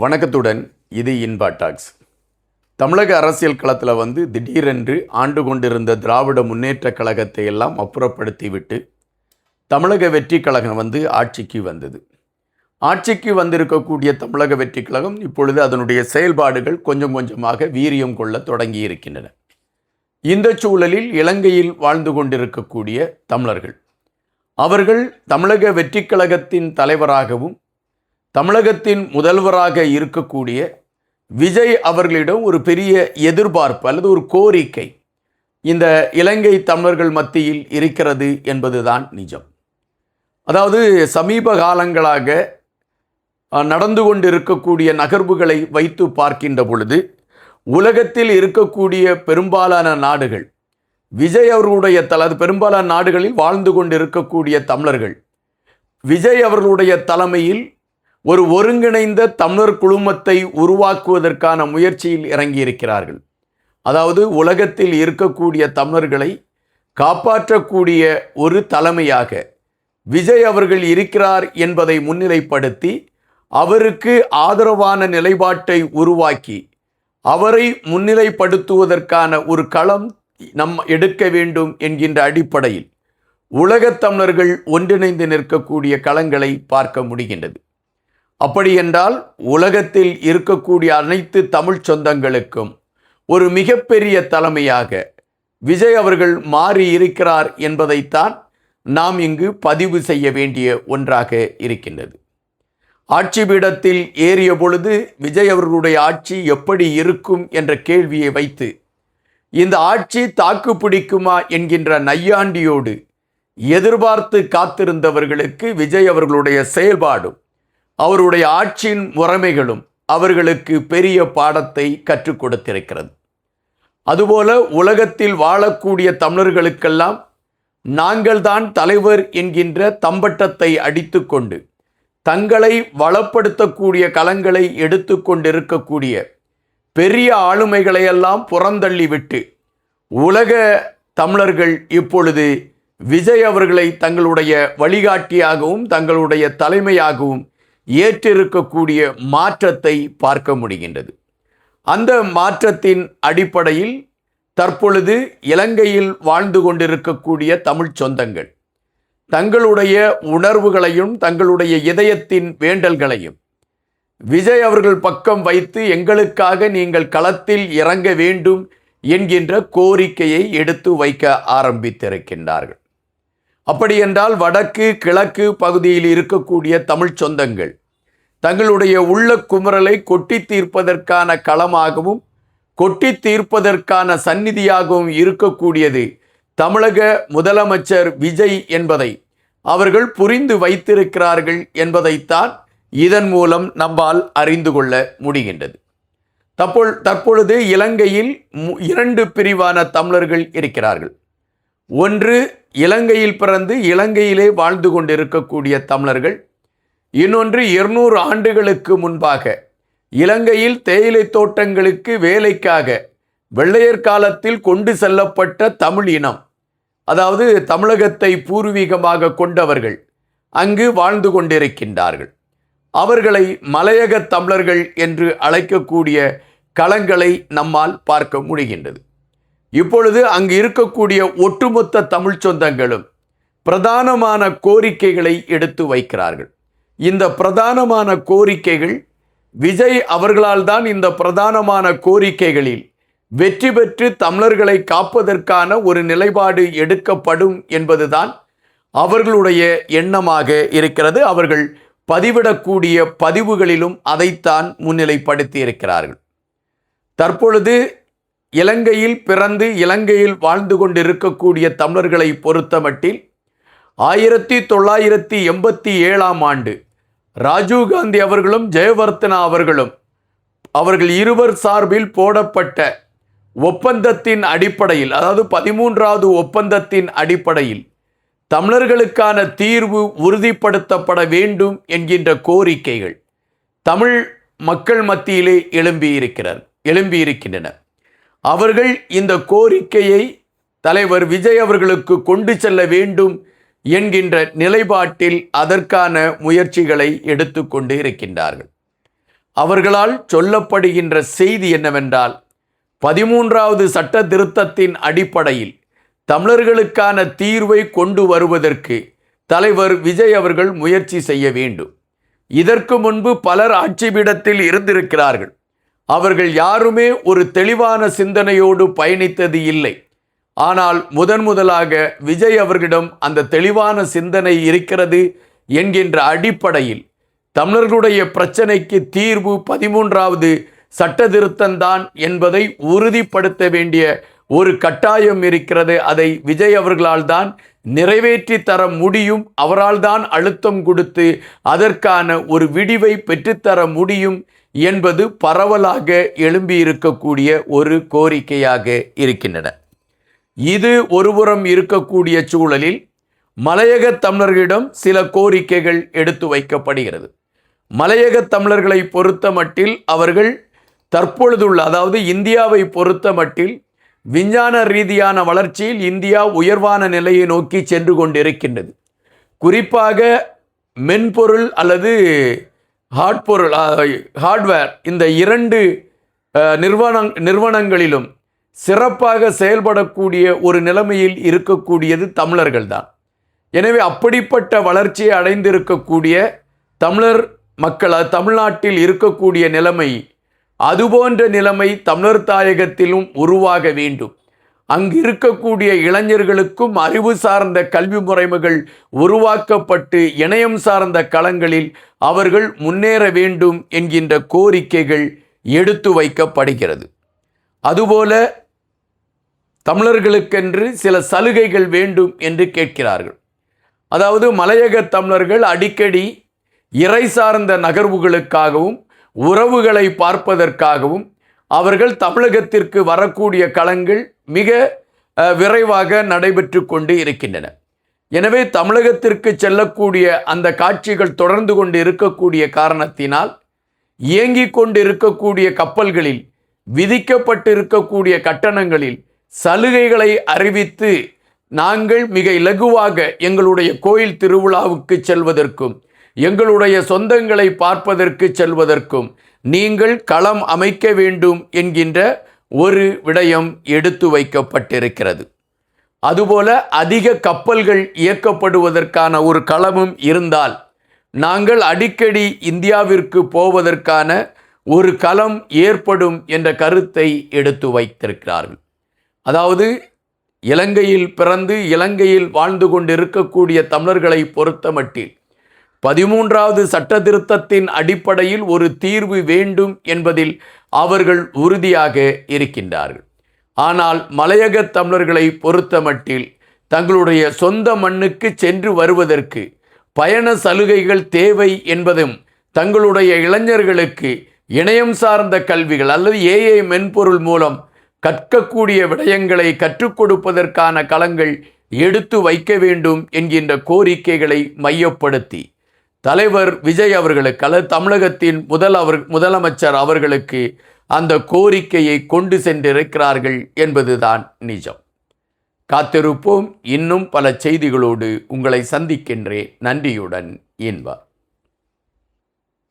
வணக்கத்துடன் இது இன்பா டாக்ஸ். தமிழக அரசியல் களத்தில் திடீரென்று ஆண்டு கொண்டிருந்த திராவிட முன்னேற்ற கழகத்தை எல்லாம் அப்புறப்படுத்திவிட்டு தமிழக வெற்றி கழகம் ஆட்சிக்கு வந்தது. ஆட்சிக்கு வந்திருக்கக்கூடிய தமிழக வெற்றி கழகம் இப்பொழுது அதனுடைய செயல்பாடுகள் கொஞ்சம் கொஞ்சமாக வீரியம் கொள்ள தொடங்கி இருக்கின்றன. இந்த சூழலில் இலங்கையில் வாழ்ந்து கொண்டிருக்கக்கூடிய தமிழர்கள் அவர்கள் தமிழக வெற்றி கழகத்தின் தலைவராகவும் தமிழகத்தின் முதல்வராக இருக்கக்கூடிய விஜய் அவர்களிடம் ஒரு பெரிய எதிர்பார்ப்பு அல்லது ஒரு கோரிக்கை இந்த இலங்கை தமிழர்கள் மத்தியில் இருக்கிறது என்பதுதான் நிஜம். அதாவது சமீப காலங்களாக நடந்து கொண்டிருக்கக்கூடிய நகர்வுகளை வைத்து பார்க்கின்ற பொழுது உலகத்தில் இருக்கக்கூடிய பெரும்பாலான நாடுகள் விஜய் அவர்களுடைய பெரும்பாலான நாடுகளில் வாழ்ந்து கொண்டிருக்கக்கூடிய தமிழர்கள் விஜய் அவர்களுடைய தலைமையில் ஒரு ஒருங்கிணைந்த தமிழர் குழுமத்தை உருவாக்குவதற்கான முயற்சியில் இறங்கியிருக்கிறார்கள். அதாவது உலகத்தில் இருக்கக்கூடிய தமிழர்களை காப்பாற்றக்கூடிய ஒரு தலைமையாக விஜய் அவர்கள் இருக்கிறார் என்பதை முன்னிலைப்படுத்தி அவருக்கு ஆதரவான நிலைப்பாட்டை உருவாக்கி அவரை முன்னிலைப்படுத்துவதற்கான ஒரு களம் எடுக்க வேண்டும் என்கின்ற அடிப்படையில் உலகத் தமிழர்கள் ஒன்றிணைந்து நிற்கக்கூடிய களங்களை பார்க்க முடிகின்றது. அப்படி என்றால் உலகத்தில் இருக்கக்கூடிய அனைத்து தமிழ் சொந்தங்களுக்கும் ஒரு மிகப்பெரிய தலைமையாக விஜய் அவர்கள் மாறி இருக்கிறார் என்பதைத்தான் நாம் இங்கு பதிவு செய்ய வேண்டிய ஒன்றாக இருக்கின்றது. ஆட்சி பீடத்தில் ஏறிய பொழுது விஜய் அவர்களுடைய ஆட்சி எப்படி இருக்கும் என்ற கேள்வியை வைத்து இந்த ஆட்சி தாக்கு பிடிக்குமா என்கின்ற நையாண்டியோடு எதிர்பார்த்து காத்திருந்தவர்களுக்கு விஜய் அவர்களுடைய செயல்பாடும் அவருடைய ஆட்சியின் முறைமைகளும் அவர்களுக்கு பெரிய பாடத்தை கற்றுக் கொடுத்திருக்கிறது. அதுபோல உலகத்தில் வாழக்கூடிய தமிழர்களுக்கெல்லாம் நாங்கள்தான் தலைவர் என்கின்ற தம்பட்டத்தை அடித்து கொண்டு தங்களை வளப்படுத்தக்கூடிய களங்களை எடுத்து கொண்டிருக்கக்கூடிய பெரிய ஆளுமைகளையெல்லாம் புறந்தள்ளிவிட்டு உலக தமிழர்கள் இப்பொழுது விஜய் அவர்களை தங்களுடைய வழிகாட்டியாகவும் தங்களுடைய தலைமையாகவும் ஏற்றிருக்கக்கூடிய மாற்றத்தை பார்க்க முடிகின்றது. அந்த மாற்றத்தின் அடிப்படையில் தற்பொழுது இலங்கையில் வாழ்ந்து கொண்டிருக்கக்கூடிய தமிழ் சொந்தங்கள் தங்களுடைய உணர்வுகளையும் தங்களுடைய இதயத்தின் வேண்டல்களையும் விஜய் அவர்கள் பக்கம் வைத்து எங்களுக்காக நீங்கள் களத்தில் இறங்க வேண்டும் என்கின்ற கோரிக்கையை எடுத்து வைக்க ஆரம்பித்திருக்கின்றார்கள். அப்படியென்றால் வடக்கு கிழக்கு பகுதியில் இருக்கக்கூடிய தமிழ் சொந்தங்கள் தங்களுடைய உள்ள குமுறலை கொட்டி தீர்ப்பதற்கான களமாகவும் கொட்டி தீர்ப்பதற்கான சந்நிதியாகவும் இருக்கக்கூடியது தமிழக முதலமைச்சர் விஜய் என்பதை அவர்கள் புரிந்து வைத்திருக்கிறார்கள் என்பதைத்தான் இதன் மூலம் நம்மால் அறிந்து கொள்ள முடிகின்றது. தற்பொழுது இலங்கையில் 2 பிரிவான தமிழர்கள் இருக்கிறார்கள். ஒன்று இலங்கையில் பிறந்து இலங்கையிலே வாழ்ந்து கொண்டிருக்கக்கூடிய தமிழர்கள், இன்னொன்று 200 ஆண்டுகளுக்கு முன்பாக இலங்கையில் தேயிலை தோட்டங்களுக்கு வேலைக்காக வெள்ளையர் காலத்தில் கொண்டு செல்லப்பட்ட தமிழ் இனம், அதாவது தமிழகத்தை பூர்வீகமாக கொண்டவர்கள் அங்கு வாழ்ந்து கொண்டிருக்கின்றார்கள். அவர்களை மலையக தமிழர்கள் என்று அழைக்கக்கூடிய களங்களை நம்மால் பார்க்க முடிகின்றது. இப்பொழுது அங்கு இருக்கக்கூடிய ஒட்டுமொத்த தமிழ் சொந்தங்களும் பிரதானமான கோரிக்கைகளை எடுத்து வைக்கிறார்கள். இந்த பிரதானமான கோரிக்கைகள் விஜய் அவர்களால் தான் இந்த பிரதானமான கோரிக்கைகளில் வெற்றி பெற்று தமிழர்களை காப்பதற்கான ஒரு நிலைப்பாடு எடுக்கப்படும் என்பதுதான் அவர்களுடைய எண்ணமாக இருக்கிறது. அவர்கள் பதிவிடக்கூடிய பதிவுகளிலும் அதைத்தான் முன்னிலைப்படுத்தி இருக்கிறார்கள். தற்பொழுது இலங்கையில் பிறந்து இலங்கையில் வாழ்ந்து கொண்டிருக்கக்கூடிய தமிழர்களை பொறுத்தமட்டில் 1987 ஆண்டு ராஜீவ்காந்தி அவர்களும் ஜெயவர்தனா அவர்கள் இருவர் சார்பில் போடப்பட்ட ஒப்பந்தத்தின் அடிப்படையில், அதாவது 13வது ஒப்பந்தத்தின் அடிப்படையில் தமிழர்களுக்கான தீர்வு உறுதிப்படுத்தப்பட வேண்டும் என்கின்ற கோரிக்கைகள் தமிழ் மக்கள் மத்தியிலே எழும்பியிருக்கின்றன. அவர்கள் இந்த கோரிக்கையை தலைவர் விஜய் அவர்களுக்கு கொண்டு செல்ல வேண்டும் என்கின்ற நிலைப்பாட்டில் அதற்கான முயற்சிகளை எடுத்துக்கொண்டு இருக்கின்றார்கள். அவர்களால் சொல்லப்படுகின்ற செய்தி என்னவென்றால், 13வது சட்ட திருத்தத்தின் அடிப்படையில் தமிழர்களுக்கான தீர்வை கொண்டு வருவதற்கு தலைவர் விஜய் அவர்கள் முயற்சி செய்ய வேண்டும். இதற்கு முன்பு பலர் ஆட்சிபீடத்தில் இருந்திருக்கிறார்கள். அவர்கள் யாருமே ஒரு தெளிவான சிந்தனையோடு பயணித்தது இல்லை. ஆனால் முதலாக விஜய் அவர்களிடம் அந்த தெளிவான சிந்தனை இருக்கிறது என்கின்ற அடிப்படையில் தமிழர்களுடைய பிரச்சனைக்கு தீர்வு 13வது சட்ட திருத்தம்தான் என்பதை உறுதிப்படுத்த வேண்டிய ஒரு கட்டாயம் இருக்கிறது. அதை விஜய் அவர்களால் தான் நிறைவேற்றி தர முடியும். அவரால் தான் அழுத்தம் கொடுத்து அதற்கான ஒரு விடிவை பெற்றுத்தர முடியும் என்பது பரவலாக எழும்பியிருக்கக்கூடிய ஒரு கோரிக்கையாக இருக்கின்றன. இது ஒருபுறம் இருக்கக்கூடிய சூழலில் மலையக தமிழர்களிடம் சில கோரிக்கைகள் எடுத்து வைக்கப்படுகிறது. மலையக தமிழர்களை பொறுத்த மட்டில் அவர்கள் தற்பொழுதுள்ள, அதாவது இந்தியாவை பொறுத்த மட்டில் விஞ்ஞான ரீதியான வளர்ச்சியில் இந்தியா உயர்வான நிலையை நோக்கி சென்று கொண்டிருக்கின்றது. குறிப்பாக மென்பொருள் அல்லது ஹார்ட்வேர் இந்த இரண்டு நிறுவனங்களிலும் சிறப்பாக செயல்படக்கூடிய ஒரு நிலைமையில் இருக்கக்கூடியது தமிழர்கள்தான். எனவே அப்படிப்பட்ட வளர்ச்சியை அடைந்திருக்கக்கூடிய தமிழர் மக்கள் தமிழ்நாட்டில் இருக்கக்கூடிய நிலைமை, அதுபோன்ற நிலைமை தமிழர் தாயகத்திலும் உருவாக வேண்டும். அங்கு இருக்கக்கூடிய இளைஞர்களுக்கும் அறிவு சார்ந்த கல்வி முறைமைகள் உருவாக்கப்பட்டு இணையம் சார்ந்த களங்களில் அவர்கள் முன்னேற வேண்டும் என்கின்ற கோரிக்கைகள் எடுத்து வைக்கப்படுகிறது. அதுபோல தமிழர்களுக்கென்று சில சலுகைகள் வேண்டும் என்று கேட்கிறார்கள். அதாவது மலையக தமிழர்கள் அடிக்கடி இறை சார்ந்த நகர்வுகளுக்காகவும் உறவுகளை பார்ப்பதற்காகவும் அவர்கள் தமிழகத்திற்கு வரக்கூடிய களங்கள் மிக விரைவாக நடைபெற்று கொண்டு இருக்கின்றன. எனவே தமிழகத்திற்கு செல்லக்கூடிய அந்த காட்சிகள் தொடர்ந்து கொண்டு இருக்கக்கூடிய காரணத்தினால் இயங்கிக் கொண்டு இருக்கக்கூடிய கப்பல்களில் விதிக்கப்பட்டு இருக்கக்கூடிய கட்டணங்களில் சலுகைகளை அறிவித்து நாங்கள் மிக இலகுவாக எங்களுடைய கோயில் திருவிழாவுக்கு செல்வதற்கும் எங்களுடைய சொந்தங்களை பார்ப்பதற்கு செல்வதற்கும் நீங்கள் களம் அமைக்க வேண்டும் என்கின்ற ஒரு விடயம் எடுத்து வைக்கப்பட்டிருக்கிறது. அதுபோல அதிக கப்பல்கள் இயக்கப்படுவதற்கான ஒரு களமும் இருந்தால் நாங்கள் அடிக்கடி இந்தியாவிற்கு போவதற்கான ஒரு களம் ஏற்படும் என்ற கருத்தை எடுத்து வைத்திருக்கிறார்கள். அதாவது இலங்கையில் பிறந்து இலங்கையில் வாழ்ந்து கொண்டிருக்கக்கூடிய தமிழர்களை பொறுத்தமட்டில் 13வது சட்ட திருத்தத்தின் அடிப்படையில் ஒரு தீர்வு வேண்டும் என்பதில் அவர்கள் உறுதியாக இருக்கின்றார்கள். ஆனால் மலையக தமிழர்களை பொறுத்தமட்டில் தங்களுடைய சொந்த மண்ணுக்கு சென்று வருவதற்கு பயண சலுகைகள் தேவை என்பதும், தங்களுடைய இளைஞர்களுக்கு இணையம் சார்ந்த கல்விகள் அல்லது ஏஐ மென்பொருள் மூலம் கற்கக்கூடிய விடயங்களை கற்றுக் கொடுப்பதற்கான களங்கள் எடுத்து வைக்க வேண்டும் என்கின்ற கோரிக்கைகளை மையப்படுத்தி தலைவர் விஜய் அவர்களுக்கு அல்லது தமிழகத்தின் முதலமைச்சர் அவர்களுக்கு அந்த கோரிக்கையை கொண்டு சென்றிருக்கிறார்கள் என்பதுதான் நிஜம். காத்திருப்போம். இன்னும் பல செய்திகளோடு உங்களை சந்திக்கின்றேன். நன்றியுடன் இன்பா.